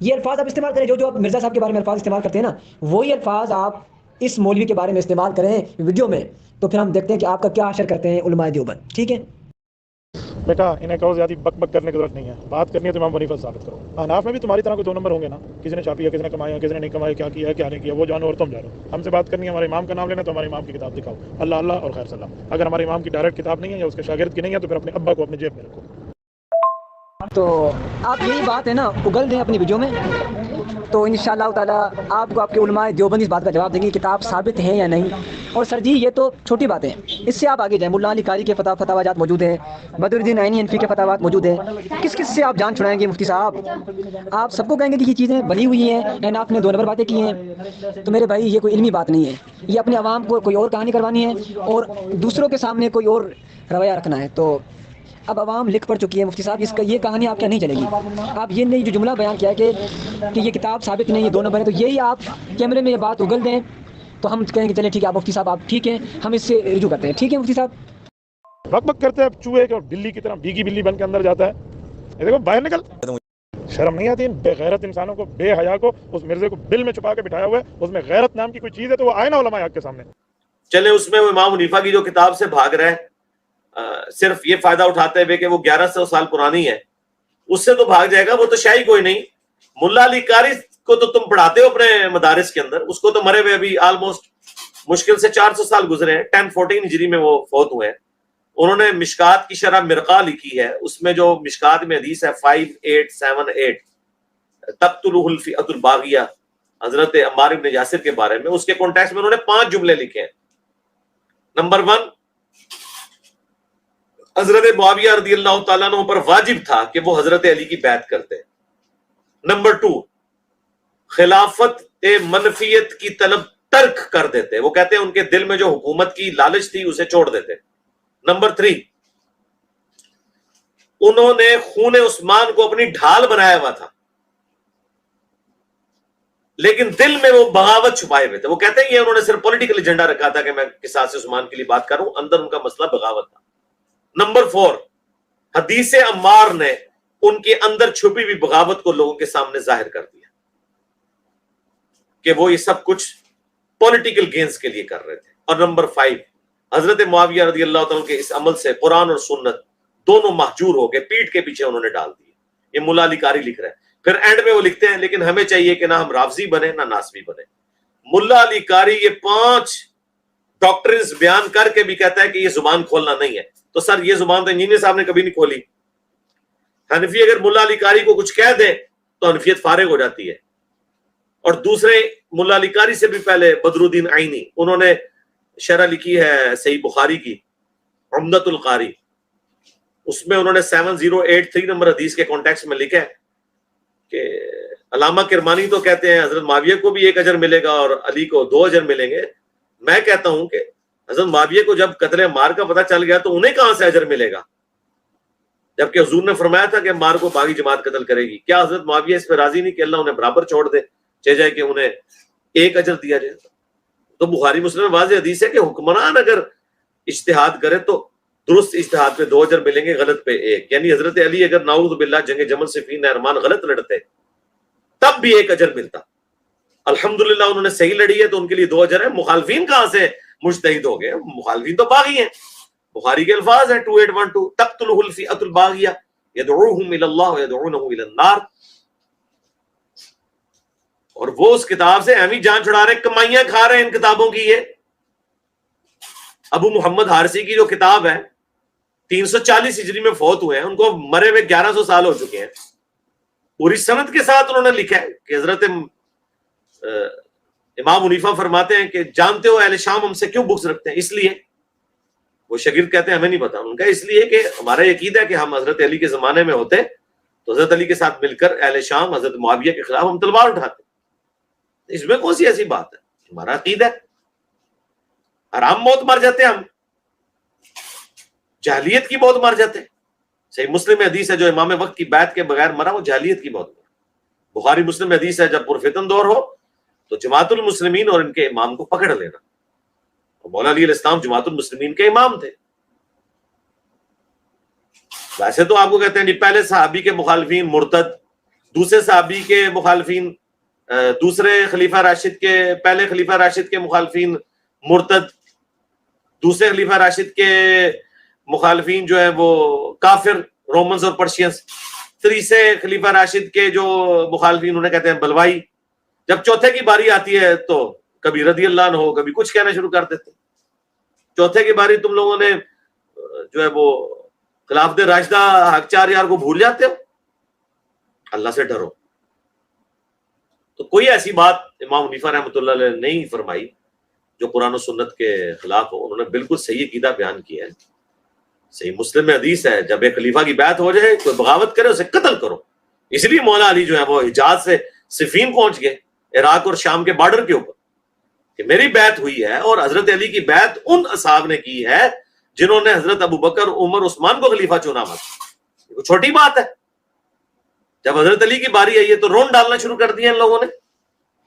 یہ الفاظ آپ استعمال کریں جو آپ مرزا صاحب کے بارے میں الفاظ استعمال کرتے ہیں نا، وہی الفاظ آپ اس مولوی کے بارے میں استعمال کریں ویڈیو میں، تو پھر ہم دیکھتے ہیں کہ آپ کا کیا اشر کرتے ہیں علماء دیوبند. ٹھیک ہے. بیٹا انہیں کہو زیادہ بک بک کرنے کی ضرورت نہیں ہے، بات کرنی ہے تو امام حنیفہ سے ثابت کرو. حناف میں بھی تمہاری طرح کوئی 2 نمبر ہوں گے نا، کسی نے چھاپی ہے، کسی نے کمایا، کسی نے نہیں کمایا، کیا کیا کیا نہیں کیا، وہ جانو اور تم جانو. ہم سے بات کرنی ہے، ہمارے امام کا نام لینا تو ہمارے امام کی کتاب دکھاؤ، اللہ اللہ اور خیر سلام. اگر ہمارے امام کی ڈائریکٹ کتاب نہیں ہے یا اس کے شاگرد کی نہیں ہے تو پھر اپنے ابا کو اپنے جیب میں رکھو. تو آپ یہی بات ہے نا اگل دیں اپنی ویڈیو میں، تو انشاءاللہ تعالیٰ آپ کو آپ کے علماء دیوبند اس بات کا جواب دیں گے کتاب ثابت ہے یا نہیں. اور سر جی یہ تو چھوٹی باتیں ہیں، اس سے آپ آگے جائیں. ملا علی قاری کے فتاوی جات موجود ہیں، بدر الدین عینی انفی کے فتاوات موجود ہیں. کس کس سے آپ جان چھڑائیں گے مفتی صاحب؟ آپ سب کو کہیں گے کہ یہ چیزیں بنی ہوئی ہیں، اینڈ آپ نے 2 نمبر باتیں کی ہیں. تو میرے بھائی یہ کوئی علمی بات نہیں ہے، یہ اپنے عوام کو کوئی اور کہانی کروانی ہے اور دوسروں کے سامنے کوئی اور رویہ رکھنا ہے. تو اب عوام لکھ پڑ چکی ہے مفتی صاحب، اس کا یہ کہانی آپ کیا نہیں چلے گی. آپ یہ نہیں جو جملہ بیان کیا کہ یہ کتاب ثابت نہیں ہے 2 نمبر ہے، تو یہی آپ کیمرے میں یہ بات اگل دیں تو ہم کہیں گے چلیں ٹھیک ہے آپ مفتی صاحب آپ ٹھیک ہیں، ہم اس سے رجوع کرتے ہیں. ٹھیک ہے مفتی صاحب. بک بک کرتے ہیں چوہے کے اور بلی کی طرح بھیگی بلی بن کے اندر جاتا ہے. یہ دیکھو باہر نکل، شرم نہیں آتی ان بے غیرت انسانوں کو، بے حیا کو. اس مرزے کو بل میں چھپا کے بٹھایا ہوا ہے، اس میں غیرت نام کی کوئی چیز ہے تو وہ آئے نا علماء حق کے سامنے. چلے اس میں وہ امام حنیفہ کی جو کتاب سے بھاگ رہے ہیں، صرف یہ فائدہ اٹھاتے ہوئے کہ وہ 1100 سال پرانی ہے، اس سے تو بھاگ جائے گا. وہ تو شاہی کوئی نہیں. ملا علی قاری کو تو تم پڑھاتے ہو اپنے مدارس کے اندر، اس کو تو مرے ہوئے ابھی آلموسٹ مشکل سے 400 سال گزرے ہیں. 1014 ہجری میں وہ فوت ہوئے ہیں. انہوں نے مشکات کی شرح مرقہ لکھی ہے، اس میں جو مشکات میں حدیث ہے 5878 تقتلہ الفئۃ الباغیہ حضرت عمار بن یاسر کے بارے میں، اس کے کانٹیکسٹ میں انہوں نے 5 جملے لکھے ہیں. نمبر 1، حضرت معاویہ رضی اللہ تعالیٰ عنہ پر واجب تھا کہ وہ حضرت علی کی بیعت کرتے. نمبر 2، خلافت منفیت کی طلب ترک کر دیتے، وہ کہتے ہیں ان کے دل میں جو حکومت کی لالچ تھی اسے چھوڑ دیتے. نمبر 3، انہوں نے خون عثمان کو اپنی ڈھال بنایا ہوا تھا لیکن دل میں وہ بغاوت چھپائے ہوئے تھے. وہ کہتے ہیں یہ انہوں نے صرف پولیٹیکل ایجنڈا رکھا تھا کہ میں قصاص عثمان کے لیے بات کروں، اندر ان کا مسئلہ بغاوت تھا. نمبر 4، حدیث عمار نے ان کے اندر چھپی ہوئی بغاوت کو لوگوں کے سامنے ظاہر کر دیا کہ وہ یہ سب کچھ پولیٹیکل گینز کے لیے کر رہے تھے. اور نمبر 5، حضرت معاویہ رضی اللہ تعالیٰ کے اس عمل سے قرآن اور سنت دونوں مہجور ہو گئے، پیٹ کے پیچھے انہوں نے ڈال دیے. یہ ملا علی قاری لکھ رہے ہیں. پھر اینڈ میں وہ لکھتے ہیں لیکن ہمیں چاہیے کہ نہ ہم رافضی بنے نہ ناسبی بنے. ملا علی قاری یہ 5 ڈاکٹرنز بیان کر کے بھی کہتا ہے کہ یہ زبان کھولنا نہیں ہے. تو سر یہ زبان تو انجینئر صاحب نے کبھی نہیں کھولی. حنفی اگر ملا علی قاری کو کچھ کہہ دیں تو حنفیت فارغ ہو جاتی ہے. اور دوسرے ملا علی قاری سے بھی پہلے بدر الدین عینی، انہوں نے شرح لکھی ہے صحیح بخاری کی عمدۃ القاری، اس میں انہوں نے 7083 نمبر حدیث کے کانٹیکسٹ میں لکھا ہے کہ علامہ کرمانی تو کہتے ہیں حضرت معاویہ کو بھی 1 اجر ملے گا اور علی کو 2 اجر ملیں گے. میں کہتا ہوں کہ حضرت معاویہ کو جب قتل عمار کا پتہ چل گیا تو انہیں کہاں سے اجر ملے گا، جبکہ حضور نے فرمایا تھا کہ عمار کو باغی جماعت قتل کرے گی. کیا حضرت معاویہ اس پہ راضی نہیں کہ اللہ انہیں برابر چھوڑ دے، چاہے جائے کہ انہیں 1 اجر دیا جائے؟ تو بخاری مسلم میں واضح حدیث ہے کہ حکمران اگر اجتہاد کرے تو درست اجتہاد پہ 2 اجر ملیں گے، غلط پہ 1. یعنی حضرت علی اگر نعوذ باللہ جنگ جمل صفین نہرمان غلط لڑتے تب بھی 1 اجر ملتا. الحمدللہ انہوں نے صحیح لڑی ہے تو ان کے لیے 2 اجر ہے. مخالفین کہاں سے مجتہد ہو گئے؟ مخالفین تو باغی ہیں. بخاری کے الفاظ ہیں 2812 تقتلہ الفئۃ الباغیہ یدعوہم الی اللہ ویدعونہ الی النار. اور وہ اس کتاب سے اہمی جان چھڑا رہے ہیں، کمائیاں کھا رہے ہیں ان کتابوں کی. یہ ابو محمد حارثی کی جو کتاب ہے 340 ہجری میں فوت ہوئے ہیں، ان کو مرے ہوئے 1100 سال ہو چکے ہیں. پوری سند کے ساتھ انہوں نے لکھا ہے کہ حضرت امام حنیفہ فرماتے ہیں کہ جانتے ہو اہل شام ہم سے کیوں بغض رکھتے ہیں؟ اس لیے وہ شاگرد کہتے ہیں ہمیں نہیں پتا. ان کا اس لیے کہ ہمارا یقین ہے کہ ہم حضرت علی کے زمانے میں ہوتے تو حضرت علی کے ساتھ مل کر اہل شام حضرت معاویہ کے خلاف ہم تلوار اٹھاتے. اس میں کون سی ایسی بات ہے؟ ہمارا عقیدہ ہے. حرام موت مر جاتے ہم، جاہلیت کی موت مر جاتے. صحیح مسلم میں حدیث ہے جو امام وقت کی بیعت کے بغیر مرا وہ جاہلیت کی موت مرا. بخاری مسلم میں حدیث ہے جب پرفتن دور ہو تو جماعت المسلمین اور ان کے امام کو پکڑ لینا. مولا علی علیہ السلام جماعت المسلمین کے امام تھے. ویسے تو آپ کو کہتے ہیں جی پہلے صحابی کے مخالفین مرتد، دوسرے صحابی کے مخالفین، دوسرے خلیفہ راشد کے، پہلے خلیفہ راشد کے مخالفین مرتد، دوسرے خلیفہ راشد کے مخالفین جو ہیں وہ کافر، رومنز اور پرشینز، تیسرے خلیفہ راشد کے جو مخالفین انہیں کہتے ہیں بلوائی. جب چوتھے کی باری آتی ہے تو کبھی رضی اللہ عنہ ہو، کبھی کچھ کہنا شروع کر دیتے. چوتھے کی باری تم لوگوں نے جو ہے وہ خلافت راشدہ حق چار یار کو بھول جاتے ہو. اللہ سے ڈرو. تو کوئی ایسی بات امام حنیفہ رحمۃ اللہ علیہ نے نہیں فرمائی جو قرآن و سنت کے خلاف ہو. انہوں نے بالکل صحیح عقیدہ بیان کیا ہے. صحیح مسلم میں حدیث ہے جب ایک خلیفہ کی بیعت ہو جائے کوئی بغاوت کرے اسے قتل کرو. اس لیے مولا علی جو ہے وہ حجاز سے صفین پہنچ گئے، عراق اور شام کے بارڈر کے اوپر، کہ میری بیعت ہوئی ہے اور حضرت علی کی بیعت ان اصحاب نے کی ہے جنہوں نے حضرت ابو بکر، عمر، عثمان کو خلیفہ چنا مت. یہ چھوٹی بات ہے. جب حضرت علی کی باری آئی ہے تو رون ڈالنا شروع کر دیا ان لوگوں نے.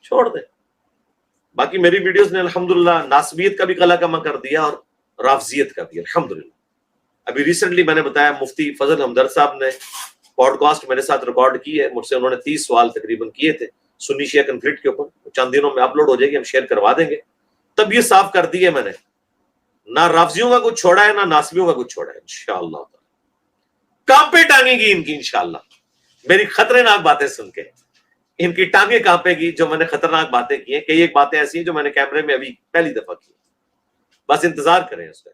چھوڑ دیں. باقی میری ویڈیوز نے الحمدللہ ناسبیت کا بھی قلع کما کر دیا اور رافضیت کا بھی الحمدللہ. ابھی ریسنٹلی میں نے بتایا مفتی فضل ہمدرد صاحب نے پوڈ کاسٹ میرے ساتھ ریکارڈ کی ہے. مجھ سے انہوں نے 30 سوال تقریباً کیے تھے سنی شیعہ کنفلکٹ کے اوپر. چند دنوں میں اپلوڈ ہو جائے گی، ہم شیئر کروا دیں گے. تب یہ صاف کر دی ہے میں نے، نہ رافضیوں کا کچھ چھوڑا ہے نہ ناسبیوں کا کچھ چھوڑا ہے. انشاءاللہ کانپے ٹانگیں گی ان کی انشاءاللہ. میری خطرناک باتیں سن کے ان کی ٹانگیں کانپے گی جو میں نے خطرناک باتیں کی ہیں. کئی ایک باتیں ایسی ہیں جو میں نے کیمرے میں ابھی پہلی دفعہ کی. بس انتظار کریں اس کا.